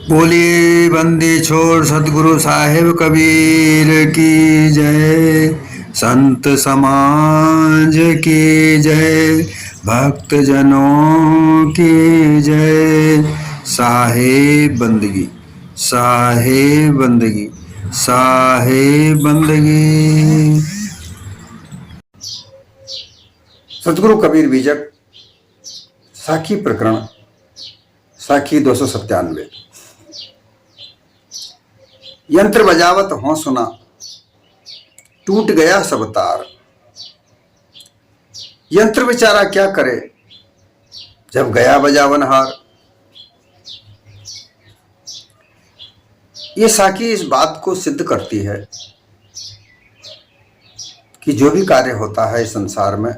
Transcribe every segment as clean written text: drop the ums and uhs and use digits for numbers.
बोलिए बंदी छोड़ सतगुरु साहिब कबीर की जय। संत समाज की जय। भक्त जनों की जय। साहिब बंदगी, साहिब बंदगी, साहिब बंदगी। सतगुरु कबीर बीजक साखी प्रकरण साखी 297। यंत्र बजावत हों सुना, टूट गया सब तार। यंत्र बेचारा क्या करे, जब गया बजावन हार। ये साखी इस बात को सिद्ध करती है कि जो भी कार्य होता है इस संसार में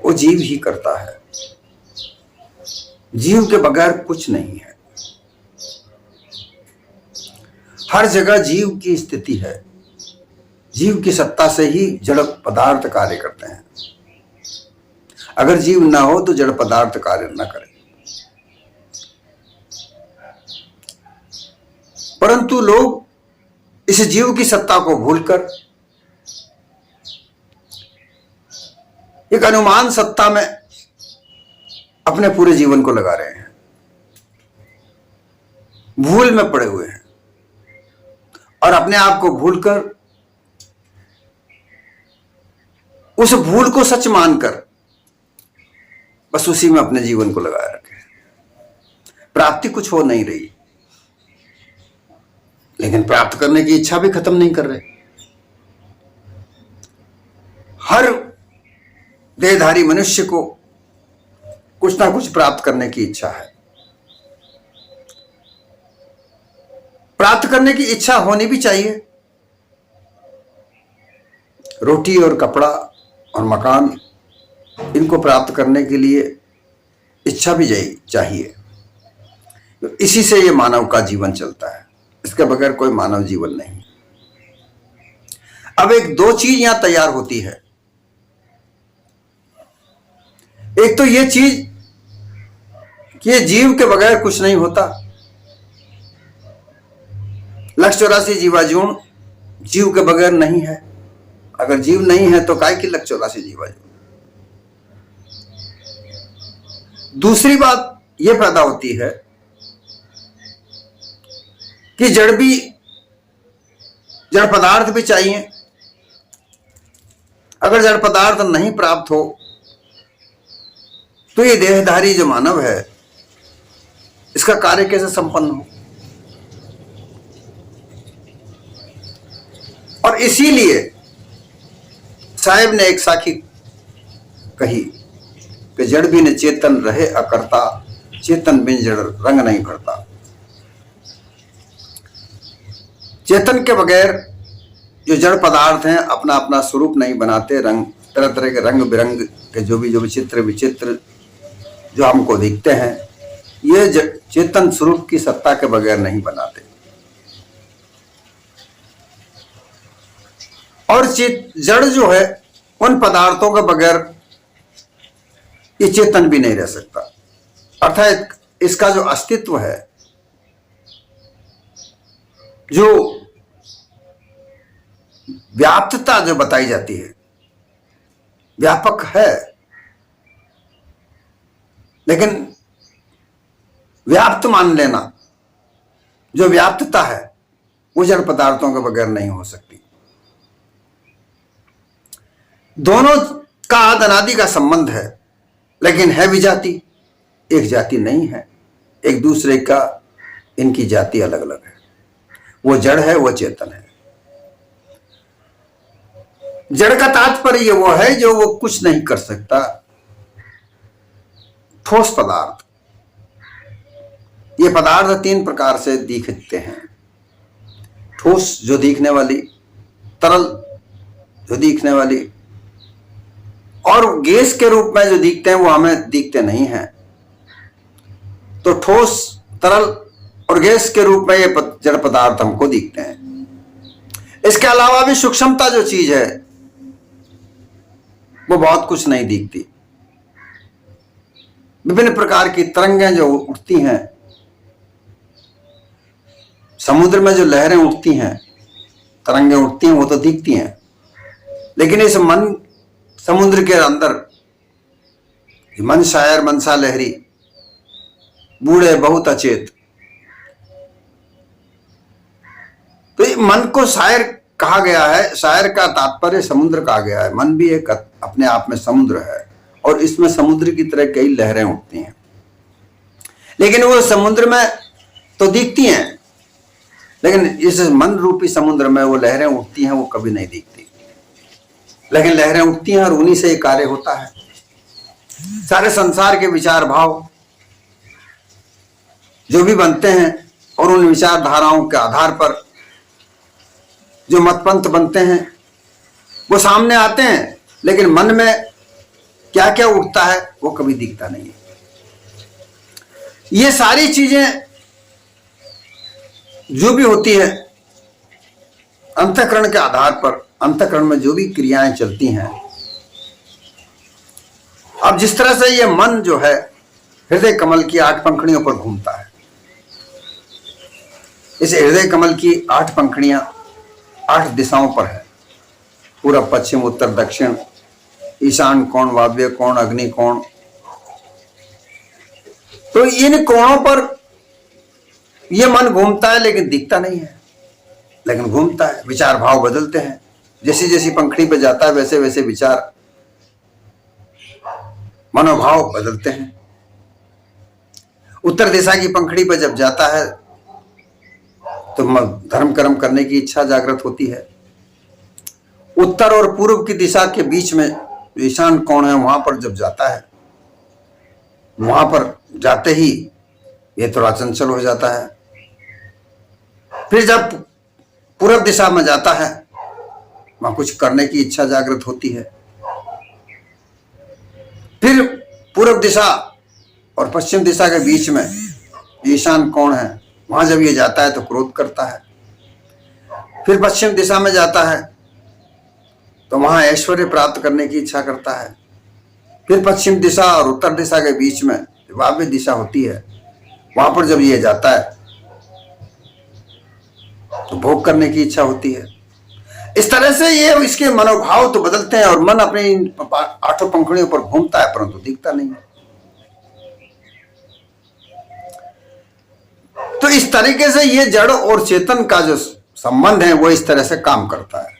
वो जीव ही करता है। जीव के बगैर कुछ नहीं है। हर जगह जीव की स्थिति है। जीव की सत्ता से ही जड़ पदार्थ कार्य करते हैं। अगर जीव ना हो तो जड़ पदार्थ कार्य न करे। परंतु लोग इस जीव की सत्ता को भूलकर एक अनुमान सत्ता में अपने पूरे जीवन को लगा रहे हैं। भूल में पड़े हुए हैं और अपने आप को भूलकर उस भूल को सच मानकर बस उसी में अपने जीवन को लगाए रखे। प्राप्ति कुछ हो नहीं रही, लेकिन प्राप्त करने की इच्छा भी खत्म नहीं कर रहे। हर देहधारी मनुष्य को कुछ ना कुछ प्राप्त करने की इच्छा है। प्राप्त करने की इच्छा होनी भी चाहिए। रोटी और कपड़ा और मकान, इनको प्राप्त करने के लिए इच्छा भी चाहिए। इसी से ये मानव का जीवन चलता है। इसके बगैर कोई मानव जीवन नहीं। अब एक दो चीज यहां तैयार होती है। एक तो ये चीज कि ये जीव के बगैर कुछ नहीं होता। 184 जीवाजून जीव के बगैर नहीं है। अगर जीव नहीं है तो काय की 184 जीवाजून। दूसरी बात यह पैदा होती है कि जड़ पदार्थ भी चाहिए। अगर जड़ पदार्थ नहीं प्राप्त हो तो ये देहधारी जो मानव है इसका कार्य कैसे संपन्न हो। और इसीलिए साहिब ने एक साखी कही कि जड़ बिन चेतन रहे अकर्ता, चेतन बिन जड़ रंग नहीं भरता। चेतन के बगैर जो जड़ पदार्थ हैं अपना अपना स्वरूप नहीं बनाते। रंग, तरह तरह के रंग बिरंग के जो विचित्र विचित्र जो हमको दिखते हैं, ये चेतन स्वरूप की सत्ता के बगैर नहीं बनाते। और जड़ जो है उन पदार्थों के बगैर ये चेतन भी नहीं रह सकता। अर्थात इसका जो अस्तित्व है, जो व्याप्तता जो बताई जाती है, व्यापक है, लेकिन व्याप्त मान लेना, जो व्याप्तता है वो जड़ पदार्थों के बगैर नहीं हो सकती। दोनों का आदि अनादि का संबंध है, लेकिन है विजाति, एक जाति नहीं है। एक दूसरे का इनकी जाति अलग अलग है। वो जड़ है, वो चेतन है। जड़ का तात्पर्य वो है जो वो कुछ नहीं कर सकता। ठोस पदार्थ, ये पदार्थ तीन प्रकार से दिखते हैं। ठोस जो दिखने वाली, तरल जो दिखने वाली, और गैस के रूप में जो दिखते हैं वो हमें दिखते नहीं हैं। तो ठोस, तरल और गैस के रूप में ये जड़ पदार्थ हमको दिखते हैं। इसके अलावा भी सूक्ष्मता जो चीज है वो बहुत कुछ नहीं दिखती। विभिन्न प्रकार की तरंगें जो उठती हैं समुद्र में जो लहरें उठती हैं, तरंगें उठती हैं, वो तो दिखती हैं, लेकिन इस मन समुद्र के अंदर मन शायर मनसा लहरी, बूढ़े बहुत अचेत। तो ये मन को शायर कहा गया है। शायर का तात्पर्य समुद्र कहा गया है। मन भी एक अपने आप में समुद्र है और इसमें समुद्र की तरह कई लहरें उठती हैं, लेकिन वो समुद्र में तो दिखती हैं, लेकिन इस मन रूपी समुद्र में वो लहरें उठती हैं, वो कभी नहीं दिखती। लेकिन लहरें उठती हैं और उन्हीं से ये कार्य होता है। सारे संसार के विचार भाव जो भी बनते हैं और उन विचारधाराओं के आधार पर जो मतपंथ बनते हैं वो सामने आते हैं, लेकिन मन में क्या क्या उठता है वो कभी दिखता नहीं है। ये सारी चीजें जो भी होती है अंतःकरण के आधार पर, अंतःकरण में जो भी क्रियाएं चलती हैं। अब जिस तरह से ये मन जो है हृदय कमल की 8 पंखुड़ियों पर घूमता है, इस हृदय कमल की 8 पंखुड़ियां 8 दिशाओं पर है, पूरब पश्चिम उत्तर दक्षिण, ईशान कोण, वायव्य कोण, अग्नि कोण। तो इन कोणों पर यह मन घूमता है, लेकिन दिखता नहीं है, लेकिन घूमता है। विचार भाव बदलते हैं, जैसी जैसी पंखुड़ी पर जाता है वैसे वैसे विचार मनोभाव बदलते हैं। उत्तर दिशा की पंखुड़ी पर जब जाता है तो धर्म कर्म करने की इच्छा जागृत होती है। उत्तर और पूर्व की दिशा के बीच में ईशान कोण है, वहां पर जब जाता है, वहां पर जाते ही ये थोड़ा चंचल हो जाता है। फिर जब पूर्व दिशा में जाता है, वहां कुछ करने की इच्छा जागृत होती है। फिर पूर्व दिशा और पश्चिम दिशा के बीच में ईशान कोण है, वहां जब ये जाता है तो क्रोध करता है। फिर पश्चिम दिशा में जाता है तो वहां ऐश्वर्य प्राप्त करने की इच्छा करता है। फिर पश्चिम दिशा और उत्तर दिशा के बीच में वायव्य दिशा होती है, वहां पर जब ये जाता है तो भोग करने की इच्छा होती है। इस तरह से ये इसके मनोभाव तो बदलते हैं और मन अपने इन 8 पंखुड़ियों पर घूमता है, परंतु दिखता नहीं है। तो इस तरीके से ये जड़ और चेतन का जो संबंध है वो इस तरह से काम करता है।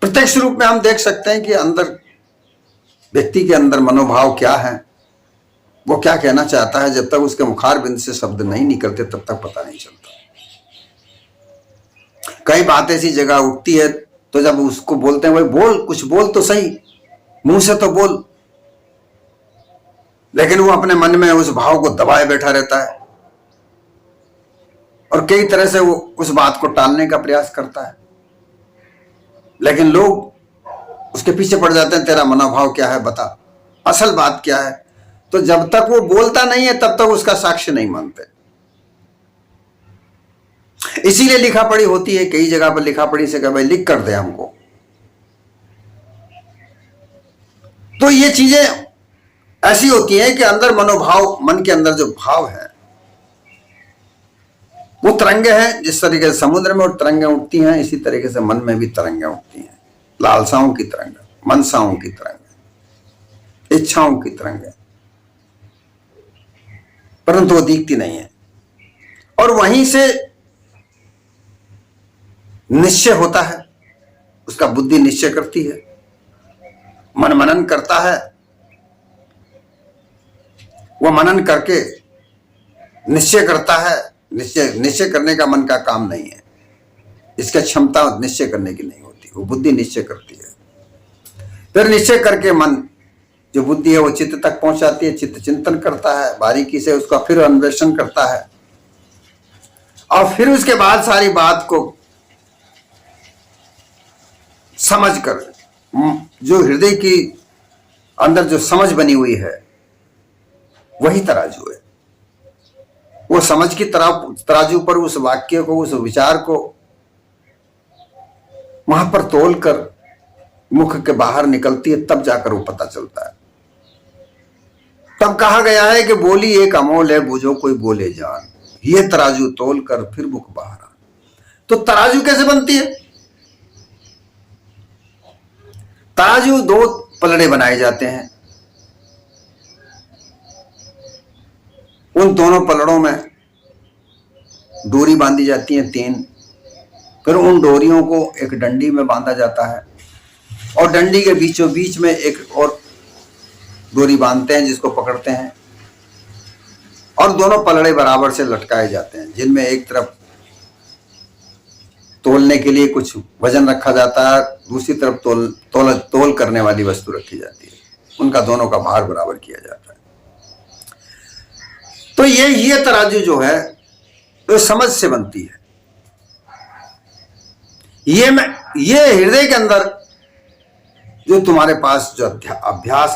प्रत्यक्ष रूप में हम देख सकते हैं कि अंदर व्यक्ति के अंदर मनोभाव क्या है, वो क्या कहना चाहता है। जब तक उसके मुखार बिंद से शब्द नहीं निकलते तब तक पता नहीं चलता। कई बात ऐसी जगह उठती है तो जब उसको बोलते हैं, भाई बोल, कुछ बोल तो सही, मुंह से तो बोल, लेकिन वो अपने मन में उस भाव को दबाए बैठा रहता है और कई तरह से वो उस बात को टालने का प्रयास करता है। लेकिन लोग उसके पीछे पड़ जाते हैं, तेरा मनोभाव क्या है, बता, असल बात क्या है। तो जब तक वो बोलता नहीं है तब तक उसका साक्ष्य नहीं मानते। इसीलिए लिखा पढ़ी होती है, कई जगह पर लिखा पढ़ी से कहा भाई लिख कर दे हमको। तो ये चीजें ऐसी होती हैं कि अंदर मनोभाव, मन के अंदर जो भाव है वो तरंगे हैं। जिस तरीके से समुद्र में और तरंगे उठती हैं, इसी तरीके से मन में भी तरंगे उठती हैं। लालसाओं की तरंगे, मनसाओं की तरंगे, इच्छाओं की तरंगे, परंतु वो दिखती नहीं है। और वहीं से निश्चय होता है, उसका बुद्धि निश्चय करती है, मन मनन करता है। वो मनन करके निश्चय करता है। निश्चय करने का मन का काम नहीं है, इसका क्षमता निश्चय करने की नहीं होती, वो बुद्धि निश्चय करती है। फिर निश्चय करके मन जो बुद्धि है वो चित्त तक पहुंचाती है, चित्त चिंतन करता है, बारीकी से उसका फिर अन्वेषण करता है और फिर उसके बाद सारी बात को समझकर, जो हृदय की अंदर जो समझ बनी हुई है वही तराजू है। वो समझ की तराजू पर उस वाक्य को, उस विचार को वहां पर तोल कर मुख के बाहर निकलती है, तब जाकर वो पता चलता है। तब कहा गया है कि बोली एक अमोल है, बुझो कोई बोले जान, ये तराजू तोल कर फिर मुख बाहर आन। तो तराजू कैसे बनती है? तराजू दो पलड़े बनाए जाते हैं, उन दोनों पलड़ों में डोरी बांधी जाती है 3, फिर उन डोरियों को एक डंडी में बांधा जाता है और डंडी के बीचों बीच में एक और डोरी बांधते हैं जिसको पकड़ते हैं और दोनों पलड़े बराबर से लटकाए जाते हैं, जिनमें एक तरफ तोलने के लिए कुछ वजन रखा जाता है, दूसरी तरफ तोल करने वाली वस्तु रखी जाती है, उनका दोनों का भार बराबर किया जाता है। तो ये तराजू जो है तो समझ से बनती है। ये हृदय के अंदर जो तुम्हारे पास जो अध्यास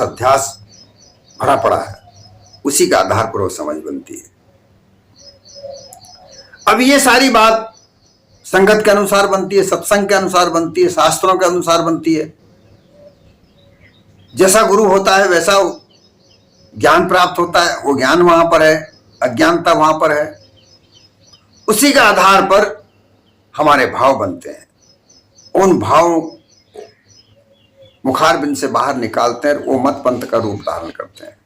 भरा पड़ा है, उसी के आधार पर वो समझ बनती है। अब ये सारी बात संगत के अनुसार बनती है, सत्संग के अनुसार बनती है, शास्त्रों के अनुसार बनती है। जैसा गुरु होता है वैसा ज्ञान प्राप्त होता है, वो ज्ञान वहां पर है, अज्ञानता वहां पर है, उसी के आधार पर हमारे भाव बनते हैं। उन भावों मुखारबिंद से बाहर निकालते हैं, वो मत पंथ का रूप धारण करते हैं।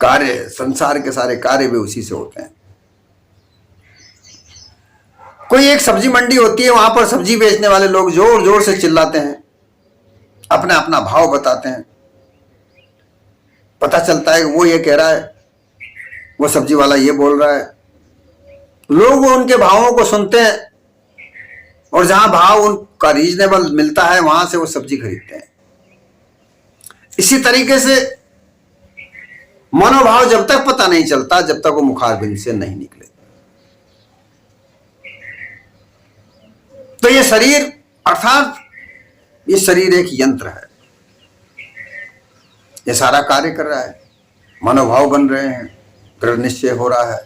कार्य, संसार के सारे कार्य भी उसी से होते हैं। कोई एक सब्जी मंडी होती है, वहां पर सब्जी बेचने वाले लोग जोर जोर से चिल्लाते हैं, अपना अपना भाव बताते हैं। पता चलता है कि वो ये कह रहा है, वो सब्जी वाला ये बोल रहा है। लोग उनके भावों को सुनते हैं और जहां भाव उनका रीजनेबल मिलता है वहां से वो सब्जी खरीदते हैं। इसी तरीके से मनोभाव जब तक पता नहीं चलता, जब तक वो मुखारबिंद से नहीं निकले। तो ये शरीर अर्थात ये शरीर एक यंत्र है, ये सारा कार्य कर रहा है। मनोभाव बन रहे हैं, दृढ़ निश्चय हो रहा है,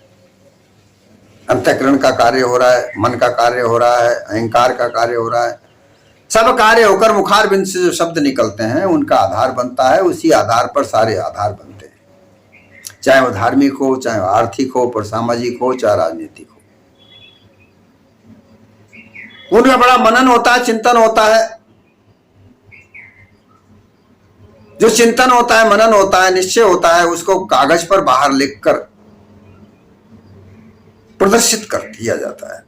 अंतःकरण का कार्य हो रहा है, मन का कार्य हो रहा है, अहंकार का कार्य हो रहा है। सब कार्य होकर मुखारबिंद से जो शब्द निकलते हैं उनका आधार बनता है। उसी आधार पर सारे आधार बनते हैं, चाहे वो धार्मिक हो, चाहे वो आर्थिक हो, पर सामाजिक हो, चाहे राजनीतिक हो। उनका बड़ा मनन होता है, चिंतन होता है। जो चिंतन होता है, मनन होता है, निश्चय होता है, उसको कागज पर बाहर लिखकर प्रदर्शित कर दिया जाता है।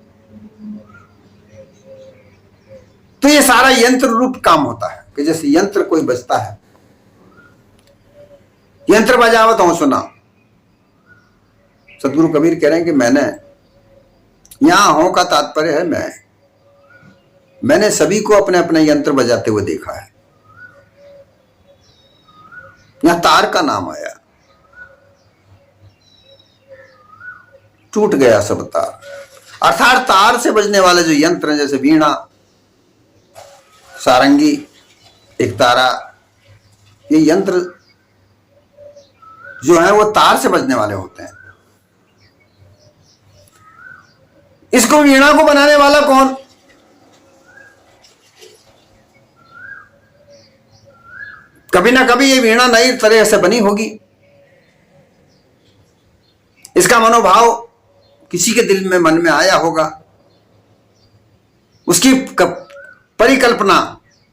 तो ये सारा यंत्र रूप काम होता है कि जैसे यंत्र कोई बजता है, यंत्र बजावत हो सुना। सदगुरु कबीर कह रहे हैं कि मैंने, यहां हो का तात्पर्य है मैंने सभी को अपने अपने यंत्र बजाते हुए देखा है। यहां तार का नाम आया, टूट गया सब तार। अर्थात तार से बजने वाले जो यंत्र हैं, जैसे वीणा, सारंगी, एक तारा, ये यंत्र जो है वो तार से बजने वाले होते हैं। इसको वीणा को बनाने वाला कौन? कभी ना कभी ये वीणा नई तरह से बनी होगी। इसका मनोभाव किसी के दिल में, मन में आया होगा, उसकी परिकल्पना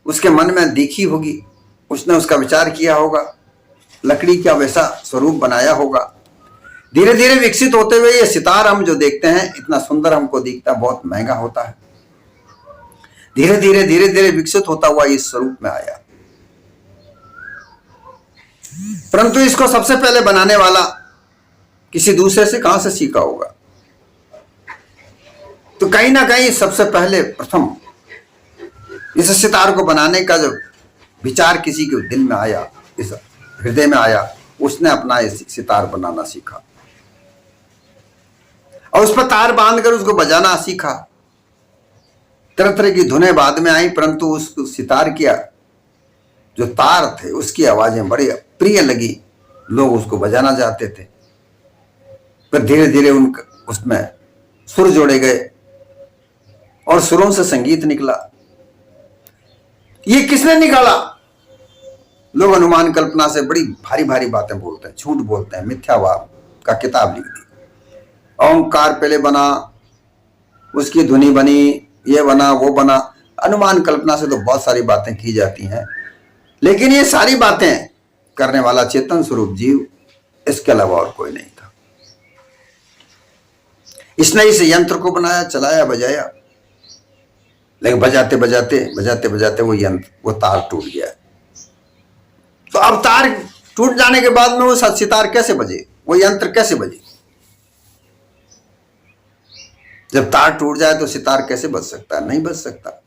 उसके मन में दिखी होगी, उसने उसका विचार किया होगा, लकड़ी का वैसा स्वरूप बनाया होगा। धीरे धीरे विकसित होते हुए ये सितार हम जो देखते हैं इतना सुंदर हमको दिखता, बहुत महंगा होता है। धीरे धीरे विकसित होता हुआ इस स्वरूप में आया। परंतु इसको सबसे पहले बनाने वाला किसी दूसरे से कहां से सीखा होगा? तो कहीं ना कहीं सबसे पहले प्रथम इस सितार को बनाने का जो विचार किसी के दिल में आया, इस हृदय में आया, उसने अपना इस सितार बनाना सीखा और उस पर तार बांधकर उसको बजाना सीखा। तरह तरह की धुनें बाद में आई, परंतु उस सितार की जो तार थे उसकी आवाजें बड़ी प्रिय लगी, लोग उसको बजाना चाहते थे। फिर धीरे धीरे उसमें सुर जोड़े गए और सुरों से संगीत निकला। ये किसने निकाला? लोग अनुमान कल्पना से बड़ी भारी भारी बातें बोलते हैं, झूठ बोलते हैं, मिथ्यावाद का किताब लिख दी। ओंकार पहले बना, उसकी ध्वनि बनी, ये बना वो बना। अनुमान कल्पना से तो बहुत सारी बातें की जाती हैं, लेकिन ये सारी बातें करने वाला चेतन स्वरूप जीव, इसके अलावा और कोई नहीं था। इसने इस यंत्र को बनाया, चलाया, बजाया, लेकिन बजाते बजाते वो यंत्र, वो तार टूट गया। तो अब तार टूट जाने के बाद में वो सितार कैसे बजे, वो यंत्र कैसे बजे? जब तार टूट जाए तो सितार कैसे बज सकता है? नहीं बज सकता।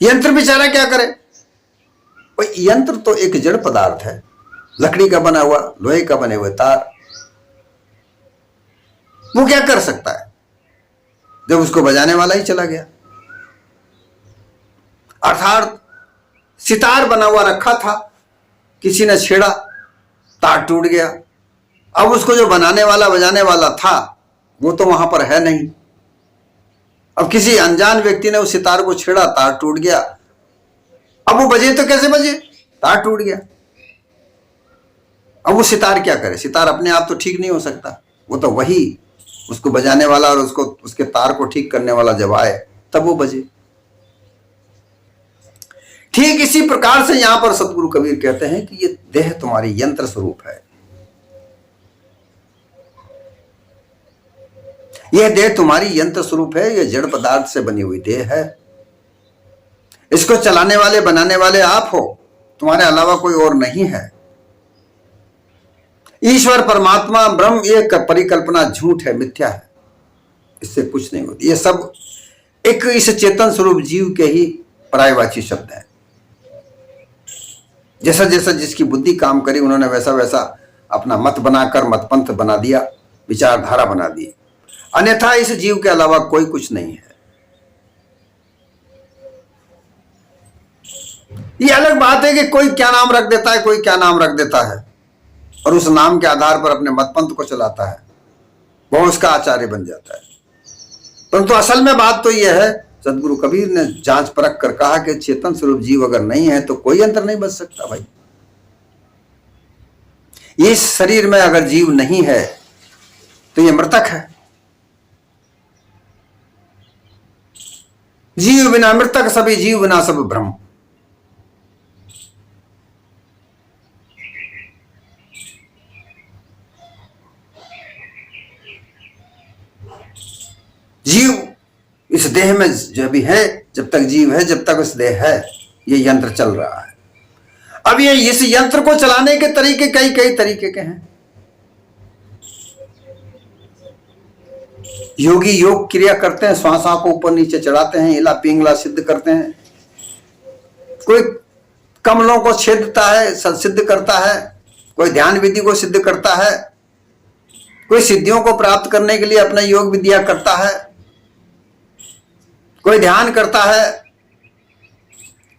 यंत्र बेचारा क्या करे? यंत्र तो एक जड़ पदार्थ है, लकड़ी का बना हुआ, लोहे का बने हुए तार। वो क्या कर सकता है जब उसको बजाने वाला ही चला गया? अर्थात सितार बना हुआ रखा था, किसी ने छेड़ा, तार टूट गया। अब उसको जो बनाने वाला बजाने वाला था वो तो वहां पर है नहीं। अब किसी अनजान व्यक्ति ने उस सितार को छेड़ा, तार टूट गया। अब वो बजे तो कैसे बजे? तार टूट गया। अब वो सितार क्या करे? सितार अपने आप तो ठीक नहीं हो सकता, वो तो वही उसको बजाने वाला और उसको उसके तार को ठीक करने वाला जब आए तब वो बजे। ठीक इसी प्रकार से यहां पर सतगुरु कबीर कहते हैं कि ये देह तुम्हारी यंत्र स्वरूप है। यह देह तुम्हारी यंत्र स्वरूप है, यह जड़ पदार्थ से बनी हुई देह है। इसको चलाने वाले बनाने वाले आप हो, तुम्हारे अलावा कोई और नहीं है। ईश्वर परमात्मा ब्रह्म एक परिकल्पना झूठ है, मिथ्या है, इससे कुछ नहीं होती। ये सब एक इस चेतन स्वरूप जीव के ही पर्यायवाची शब्द है। जैसा जैसा जिसकी बुद्धि काम करी उन्होंने वैसा वैसा अपना मत बनाकर मतपंथ बना दिया, विचारधारा बना दी। अन्यथा इस जीव के अलावा कोई कुछ नहीं है। ये अलग बात है कि कोई क्या नाम रख देता है, कोई क्या नाम रख देता है और उस नाम के आधार पर अपने मतपंथ को चलाता है, वो उसका आचार्य बन जाता है। परंतु असल में बात तो यह है, सदगुरु कबीर ने जांच परख कर कहा कि चेतन स्वरूप जीव अगर नहीं है तो कोई यंत्र नहीं बच सकता। भाई इस शरीर में अगर जीव नहीं है तो ये मृतक है। जीव बिना मृतक सभी, जीव बिना सब ब्रह्म। जीव इस देह में जब भी है, जब तक जीव है, जब तक इस देह है, ये यंत्र चल रहा है। अब ये इस यंत्र को चलाने के तरीके कई कई तरीके के हैं। योगी योग क्रिया करते हैं, श्वासों को ऊपर नीचे चढ़ाते हैं, हिला पिंगला सिद्ध करते हैं। कोई कमलों को छेदता है, सिद्ध करता है, कोई ध्यान विधि को सिद्ध करता है, कोई सिद्धियों को प्राप्त करने के लिए अपना योग विद्या करता है, कोई ध्यान करता है,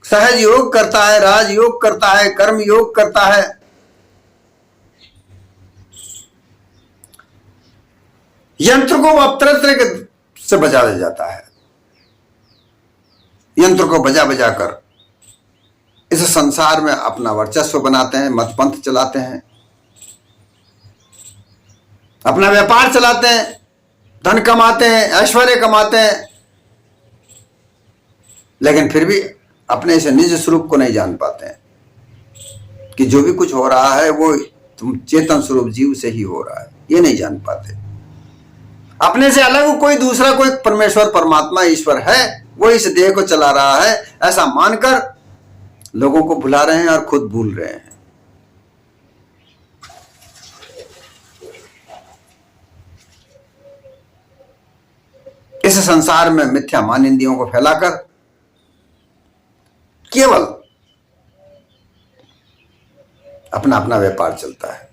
सहज योग करता है, राज योग करता है, कर्म योग करता है। यंत्र को अब तरह तरह से बजा जाता है। यंत्र को बजा बजा कर इस संसार में अपना वर्चस्व बनाते हैं, मतपंथ चलाते हैं, अपना व्यापार चलाते हैं, धन कमाते हैं, ऐश्वर्य कमाते हैं, लेकिन फिर भी अपने इस निज स्वरूप को नहीं जान पाते हैं कि जो भी कुछ हो रहा है वो तुम चेतन स्वरूप जीव से ही हो रहा है। ये नहीं जान पाते। अपने से अलग कोई दूसरा, कोई परमेश्वर परमात्मा ईश्वर है, वो इस देह को चला रहा है, ऐसा मानकर लोगों को भुला रहे हैं और खुद भूल रहे हैं। इस संसार में मिथ्या मान इंद्रियों को फैलाकर केवल अपना अपना व्यापार चलता है।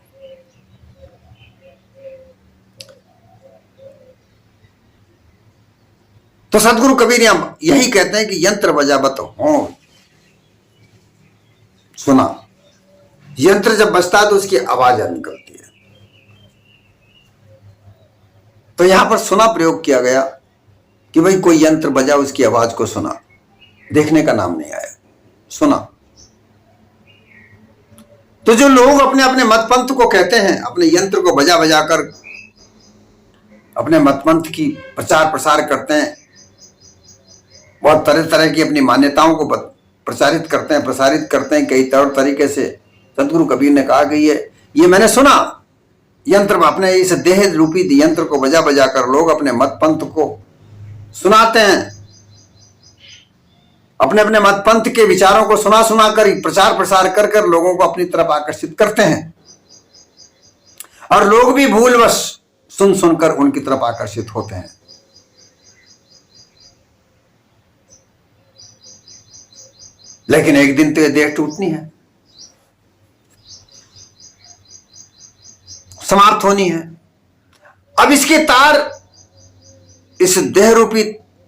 तो सदगुरु कबीर यही कहते हैं कि यंत्र बजावत हो सुना। यंत्र जब बजता है तो उसकी आवाज निकलती है। तो यहां पर सुना प्रयोग किया गया कि भाई कोई यंत्र बजा, उसकी आवाज को सुना, देखने का नाम नहीं आया। सुना। तो जो लोग अपने अपने मत पंथ को कहते हैं, अपने यंत्र को बजा बजा कर अपने मत पंथ की प्रचार प्रसार करते हैं, बहुत तरह तरह की अपनी मान्यताओं को प्रसारित करते हैं, प्रसारित करते हैं कई तौर तरीके से। सदगुरु कबीर ने कहा कि ये मैंने सुना, यंत्र अपने इस देह रूपी यंत्र को बजा बजा कर लोग अपने मत पंथ को सुनाते हैं, अपने अपने मत पंथ के विचारों को सुना सुना कर प्रचार प्रसार कर कर लोगों को अपनी तरफ आकर्षित करते हैं, और लोग भी भूलवश सुन सुनकर उनकी तरफ आकर्षित होते हैं। लेकिन एक दिन तो ये देह टूटनी है, समाप्त होनी है। अब इसके तार, इस देह रूपी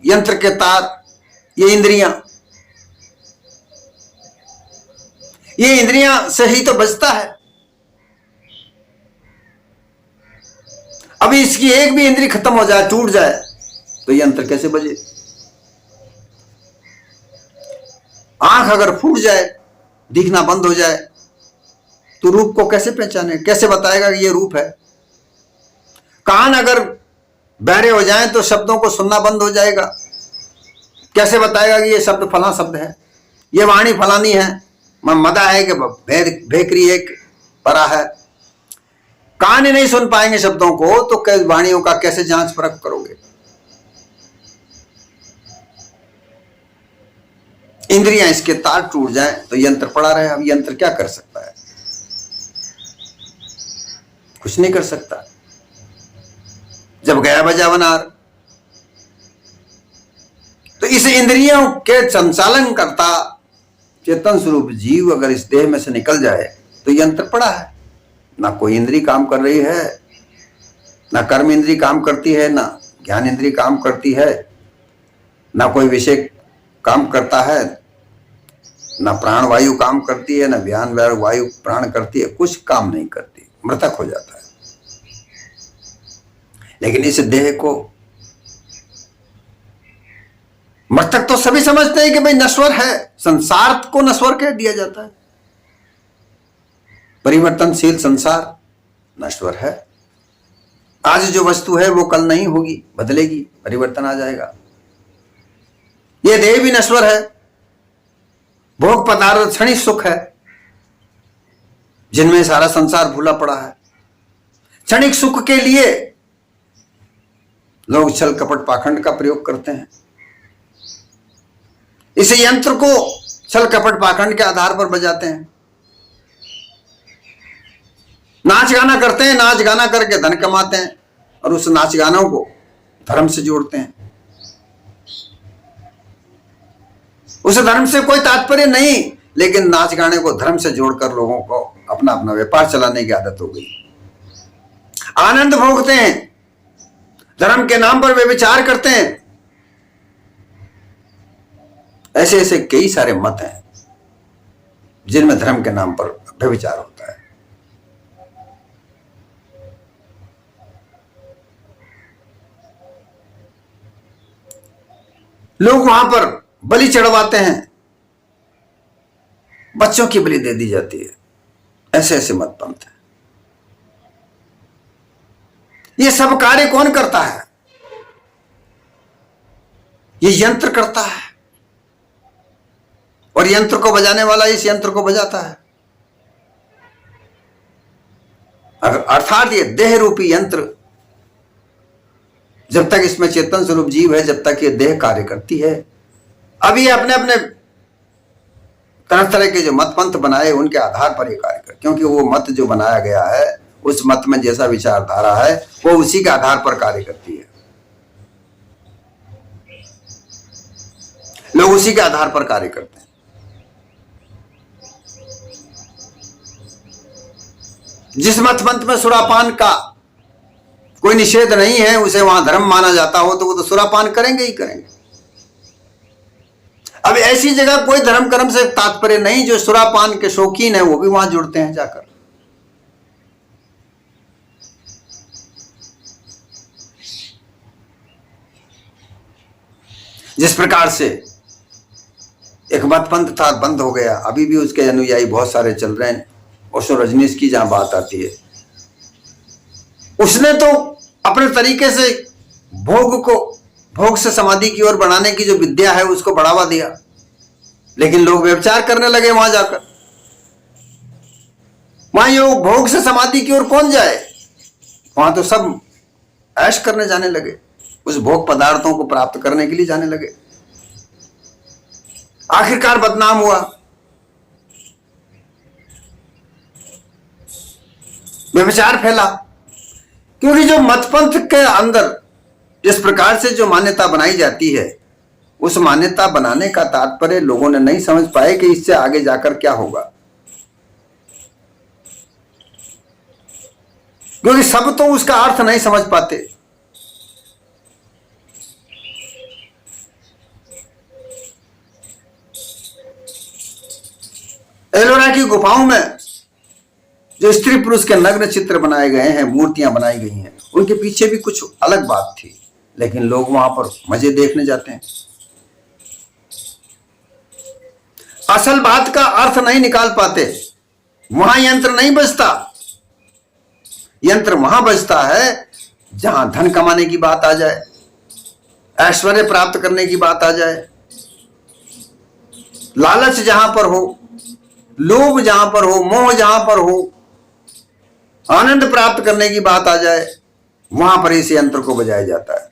यंत्र के तार, ये इंद्रियां से ही तो बचता है। अभी इसकी एक भी इंद्री खत्म हो जाए, टूट जाए, तो यंत्र कैसे बजे? आंख अगर फूट जाए, दिखना बंद हो जाए, तो रूप को कैसे पहचाने? कैसे बताएगा कि ये रूप है? कान अगर बहरे हो जाएं तो शब्दों को सुनना बंद हो जाएगा, कैसे बताएगा कि ये शब्द फला शब्द है, ये वाणी फलानी है, मदा है कि भेकरी एक परा है। कान ही नहीं सुन पाएंगे शब्दों को, तो वाणियों का कैसे जांच परख करोगे? इंद्रियां इसके तार टूट जाएं तो यंत्र पड़ा रहे। अब यंत्र क्या कर सकता है? कुछ नहीं कर सकता। जब गया बजा वनार, तो इस इंद्रियों के संचालन करता चेतन स्वरूप जीव अगर इस देह में से निकल जाए तो यंत्र पड़ा है। ना कोई इंद्री काम कर रही है, ना कर्म इंद्री काम करती है, ना ज्ञान इंद्री काम करती है, ना कोई विषय काम करता है, ना प्राण वायु काम करती है, ना व्यान वायु प्राण करती है, कुछ काम नहीं करती, मृतक हो जाता है। लेकिन इस देह को मृतक तो सभी समझते हैं कि भाई नश्वर है, संसार को नश्वर कह दिया जाता है। परिवर्तनशील संसार नश्वर है। आज जो वस्तु है वो कल नहीं होगी, बदलेगी, परिवर्तन आ जाएगा। ये देह भी नश्वर है। भोग पदार्थ क्षणिक सुख है, जिनमें सारा संसार भूला पड़ा है। क्षणिक सुख के लिए लोग छल कपट पाखंड का प्रयोग करते हैं। इस यंत्र को छल कपट पाखंड के आधार पर बजाते हैं। नाच गाना करते हैं, नाच गाना करके धन कमाते हैं, और उस नाच गानों को धर्म से जोड़ते हैं। उस धर्म से कोई तात्पर्य नहीं, लेकिन नाच गाने को धर्म से जोड़कर लोगों को अपना अपना व्यापार चलाने की आदत हो गई। आनंद भोगते हैं, धर्म के नाम पर वे विचार करते हैं। ऐसे ऐसे कई सारे मत हैं जिनमें धर्म के नाम पर व्यभिचार होता है। लोग वहां पर बलि चढ़वाते हैं, बच्चों की बलि दे दी जाती है। ऐसे ऐसे मत पंथ है। ये सब कार्य कौन करता है? ये यंत्र करता है, और यंत्र को बजाने वाला इस यंत्र को बजाता है। अर्थात ये देह रूपी यंत्र, जब तक इसमें चेतन स्वरूप जीव है, जब तक ये देह कार्य करती है। अब ये अपने अपने तरह तरह के जो मत पंथ बनाए उनके आधार पर ये कार्य कर, क्योंकि वो मत जो बनाया गया है उस मत में जैसा विचारधारा है वो उसी के आधार पर कार्य करती है। लोग उसी के आधार पर कार्य करते हैं। जिस मत पंथ में सुरापान का कोई निषेध नहीं है, उसे वहां धर्म माना जाता हो, तो वो तो सुरापान करेंगे ही करेंगे। अब ऐसी जगह कोई धर्म कर्म से तात्पर्य नहीं, जो सुरापान के शौकीन है वो भी वहां जुड़ते हैं जाकर। जिस प्रकार से एक मतपंथ था, बंद हो गया, अभी भी उसके अनुयायी बहुत सारे चल रहे हैं। ओशो रजनीश की जहां बात आती है, उसने तो अपने तरीके से भोग से समाधि की ओर बढ़ाने की जो विद्या है उसको बढ़ावा दिया, लेकिन लोग व्यभिचार करने लगे वहां जाकर। वहां योग भोग से समाधि की ओर कौन जाए? वहां तो सब ऐश करने जाने लगे, उस भोग पदार्थों को प्राप्त करने के लिए जाने लगे। आखिरकार बदनाम हुआ। व्यभिचार फैला, क्योंकि जो मतपंथ के अंदर जिस प्रकार से जो मान्यता बनाई जाती है, उस मान्यता बनाने का तात्पर्य लोगों ने नहीं समझ पाए कि इससे आगे जाकर क्या होगा। क्योंकि सब तो उसका अर्थ नहीं समझ पाते। एलोरा की गुफाओं में जो स्त्री पुरुष के नग्न चित्र बनाए गए हैं, मूर्तियां बनाई गई हैं, उनके पीछे भी कुछ अलग बात थी, लेकिन लोग वहां पर मजे देखने जाते हैं। असल बात का अर्थ नहीं निकाल पाते। वहां यंत्र नहीं बजता। यंत्र वहां बजता है जहां धन कमाने की बात आ जाए, ऐश्वर्य प्राप्त करने की बात आ जाए, लालच जहां पर हो, लोभ जहां पर हो, मोह जहां पर हो, आनंद प्राप्त करने की बात आ जाए, वहां पर इस यंत्र को बजाया जाता है।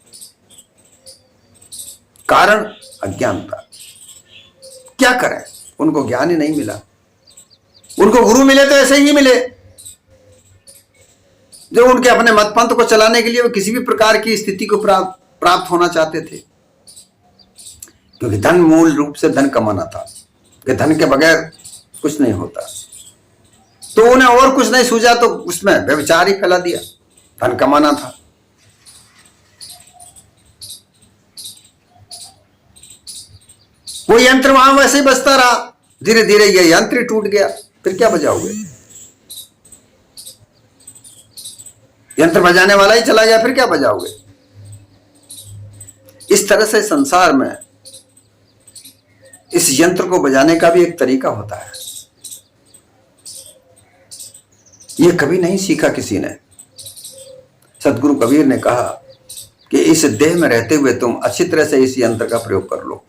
कारण अज्ञानता। क्या करें, उनको ज्ञान ही नहीं मिला। उनको गुरु मिले तो ऐसे ही मिले जो उनके अपने मतपंथ को चलाने के लिए वो किसी भी प्रकार की स्थिति को प्राप्त होना चाहते थे। क्योंकि धन मूल रूप से धन कमाना था, कि धन के बगैर कुछ नहीं होता। तो उन्हें और कुछ नहीं सूझा तो उसमें व्यभिचार ही फैला दिया। धन कमाना था। वो यंत्र वहां वैसे ही बजता रहा। धीरे धीरे ये यंत्र टूट गया, फिर क्या बजाओगे? यंत्र बजाने वाला ही चला गया, फिर क्या बजाओगे? इस तरह से संसार में इस यंत्र को बजाने का भी एक तरीका होता है। ये कभी नहीं सीखा किसी ने। सदगुरु कबीर ने कहा कि इस देह में रहते हुए तुम अच्छी तरह से इस यंत्र का प्रयोग कर लो।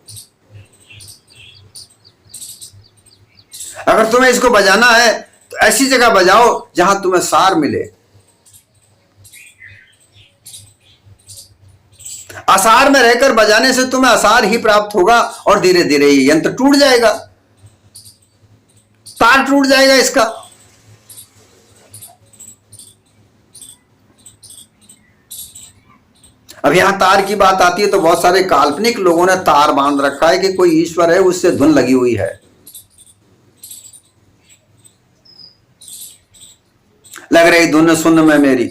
अगर तुम्हें इसको बजाना है तो ऐसी जगह बजाओ जहां तुम्हें सार मिले। आसार में रहकर बजाने से तुम्हें आसार ही प्राप्त होगा और धीरे धीरे ये यंत्र टूट जाएगा, तार टूट जाएगा इसका। अब यहां तार की बात आती है तो बहुत सारे काल्पनिक लोगों ने तार बांध रखा है कि कोई ईश्वर है, उससे धुन लगी हुई है। लग रही धुन शून्य में मेरी।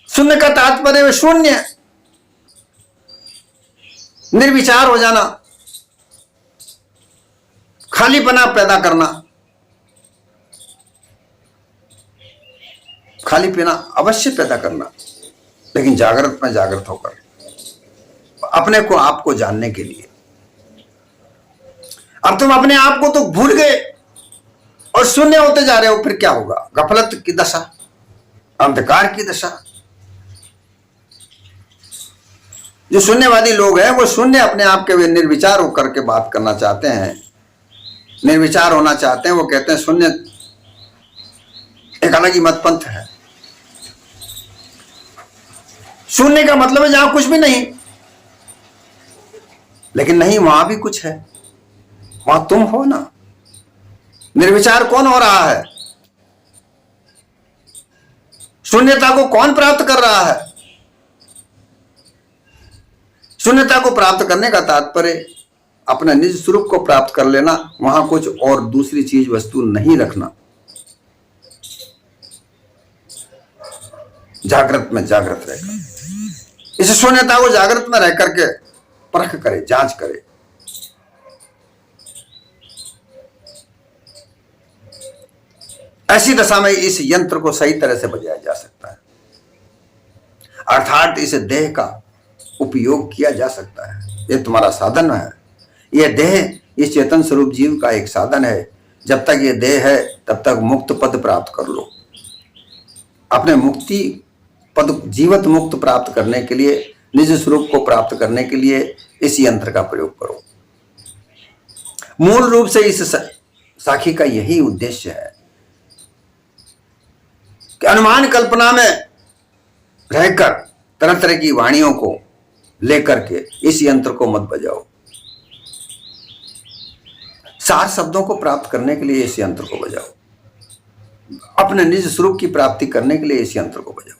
शून्य का तात्पर्य शून्य, निर्विचार हो जाना, खालीपना पैदा करना। खालीपना अवश्य पैदा करना, लेकिन जागृत में जागृत होकर, अपने को आपको जानने के लिए। अब तुम अपने आप को तो भूल गए और शून्य होते जा रहे हो, फिर क्या होगा? गफलत की दशा, अंधकार की दशा। जो शून्यवादी लोग हैं वो शून्य अपने आप के, वे निर्विचार होकर के बात करना चाहते हैं, निर्विचार होना चाहते हैं। वो कहते हैं शून्य एक अलग ही मतपंथ है। शून्य का मतलब है जहां कुछ भी नहीं, लेकिन नहीं, वहां भी कुछ है। वहां तुम हो ना। निर्विचार कौन हो रहा है? शून्यता को कौन प्राप्त कर रहा है? शून्यता को प्राप्त करने का तात्पर्य अपना निज स्वरूप को प्राप्त कर लेना, वहां कुछ और दूसरी चीज वस्तु नहीं रखना। जागृत में जागृत रहकर इस शून्यता को जागृत में रह करके परख करे, जांच करे। ऐसी दशा में इस यंत्र को सही तरह से बजाया जा सकता है, अर्थात इस देह का उपयोग किया जा सकता है। ये तुम्हारा साधन है। यह देह इस चेतन स्वरूप जीव का एक साधन है। जब तक ये देह है तब तक मुक्त पद प्राप्त कर लो। अपने मुक्ति पद, जीवत मुक्त प्राप्त करने के लिए, निज स्वरूप को प्राप्त करने के लिए इस यंत्र का प्रयोग करो। मूल रूप से इस साखी का यही उद्देश्य है कि अनुमान कल्पना में रहकर तरह तरह की वाणियों को लेकर के इस यंत्र को मत बजाओ। सार शब्दों को प्राप्त करने के लिए इस यंत्र को बजाओ। अपने निज स्वरूप की प्राप्ति करने के लिए इस यंत्र को बजाओ।